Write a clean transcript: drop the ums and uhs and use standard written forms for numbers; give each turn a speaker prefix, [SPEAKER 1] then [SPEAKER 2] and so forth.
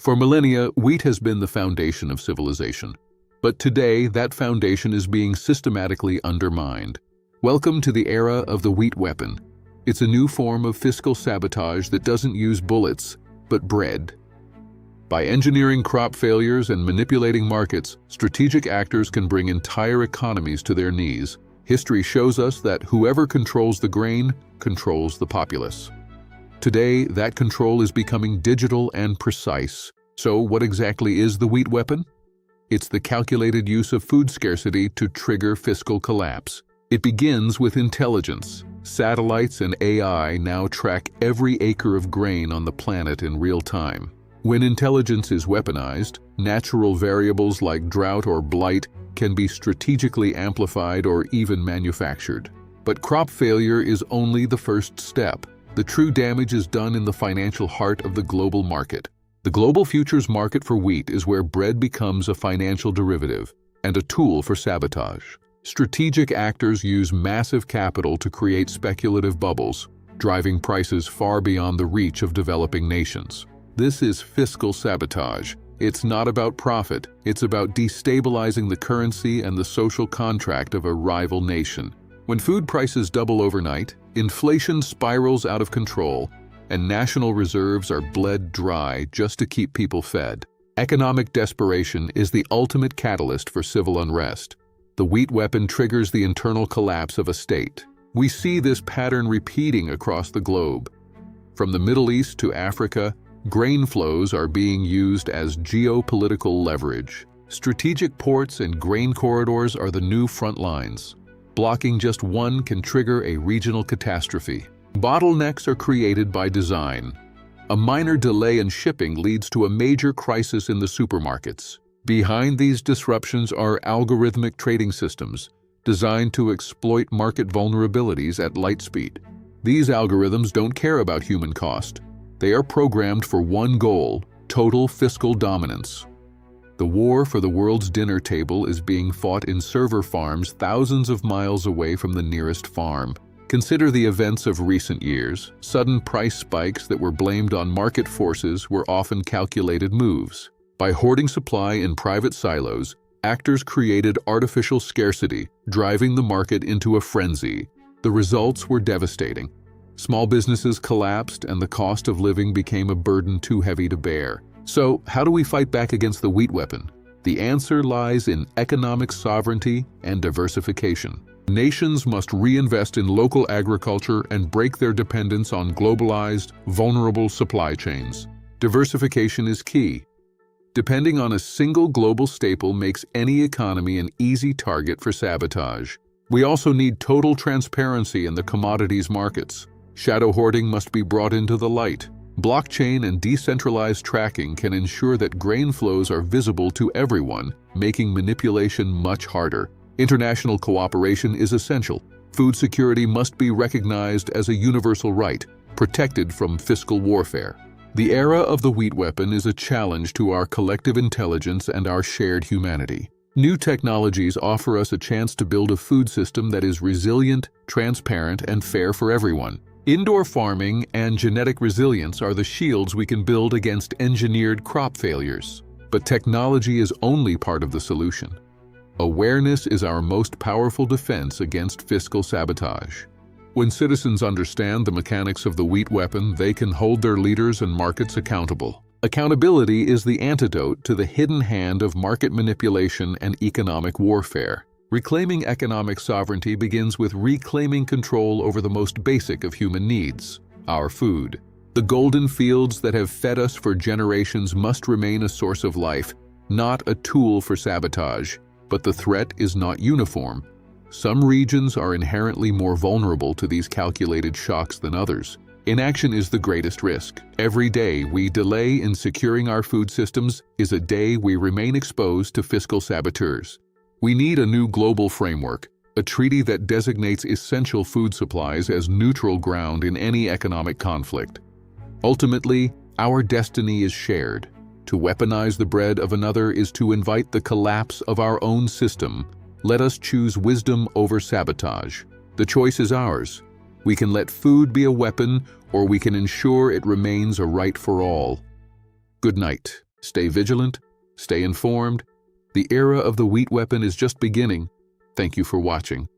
[SPEAKER 1] For millennia, wheat has been the foundation of civilization. But today, that foundation is being systematically undermined. Welcome to the era of the wheat weapon. It's a new form of fiscal sabotage that doesn't use bullets, but bread. By engineering crop failures and manipulating markets, strategic actors can bring entire economies to their knees. History shows us that whoever controls the grain controls the populace. Today, that control is becoming digital and precise. So what exactly is the wheat weapon? It's the calculated use of food scarcity to trigger fiscal collapse. It begins with intelligence. Satellites and AI now track every acre of grain on the planet in real time. When intelligence is weaponized, natural variables like drought or blight can be strategically amplified or even manufactured. But crop failure is only the first step. The true damage is done in the financial heart of the global market. The global futures market for wheat is where bread becomes a financial derivative and a tool for sabotage. Strategic actors use massive capital to create speculative bubbles, driving prices far beyond the reach of developing nations. This is fiscal sabotage. It's not about profit, it's about destabilizing the currency and the social contract of a rival nation. When food prices double overnight, inflation spirals out of control, and national reserves are bled dry just to keep people fed. Economic desperation is the ultimate catalyst for civil unrest. The wheat weapon triggers the internal collapse of a state. We see this pattern repeating across the globe. From the Middle East to Africa, grain flows are being used as geopolitical leverage. Strategic ports and grain corridors are the new front lines. Blocking just one can trigger a regional catastrophe. Bottlenecks are created by design. A minor delay in shipping leads to a major crisis in the supermarkets. Behind these disruptions are algorithmic trading systems designed to exploit market vulnerabilities at light speed. These algorithms don't care about human cost. They are programmed for one goal: total fiscal dominance. The war for the world's dinner table is being fought in server farms thousands of miles away from the nearest farm. Consider the events of recent years. Sudden price spikes that were blamed on market forces were often calculated moves. By hoarding supply in private silos, actors created artificial scarcity, driving the market into a frenzy. The results were devastating. Small businesses collapsed and the cost of living became a burden too heavy to bear. So, how do we fight back against the wheat weapon? The answer lies in economic sovereignty and diversification. Nations must reinvest in local agriculture and break their dependence on globalized, vulnerable supply chains. Diversification is key. Depending on a single global staple makes any economy an easy target for sabotage. We also need total transparency in the commodities markets. Shadow hoarding must be brought into the light. Blockchain and decentralized tracking can ensure that grain flows are visible to everyone, making manipulation much harder. International cooperation is essential. Food security must be recognized as a universal right, protected from fiscal warfare. The era of the wheat weapon is a challenge to our collective intelligence and our shared humanity. New technologies offer us a chance to build a food system that is resilient, transparent, and fair for everyone. Indoor farming and genetic resilience are the shields we can build against engineered crop failures. But technology is only part of the solution. Awareness is our most powerful defense against fiscal sabotage. When citizens understand the mechanics of the wheat weapon, they can hold their leaders and markets accountable. Accountability is the antidote to the hidden hand of market manipulation and economic warfare. Reclaiming economic sovereignty begins with reclaiming control over the most basic of human needs, our food. The golden fields that have fed us for generations must remain a source of life, not a tool for sabotage. But the threat is not uniform. Some regions are inherently more vulnerable to these calculated shocks than others. Inaction is the greatest risk. Every day we delay in securing our food systems is a day we remain exposed to fiscal saboteurs. We need a new global framework, a treaty that designates essential food supplies as neutral ground in any economic conflict. Ultimately, our destiny is shared. To weaponize the bread of another is to invite the collapse of our own system. Let us choose wisdom over sabotage. The choice is ours. We can let food be a weapon, or we can ensure it remains a right for all. Good night. Stay vigilant, stay informed. The era of the wheat weapon is just beginning. Thank you for watching.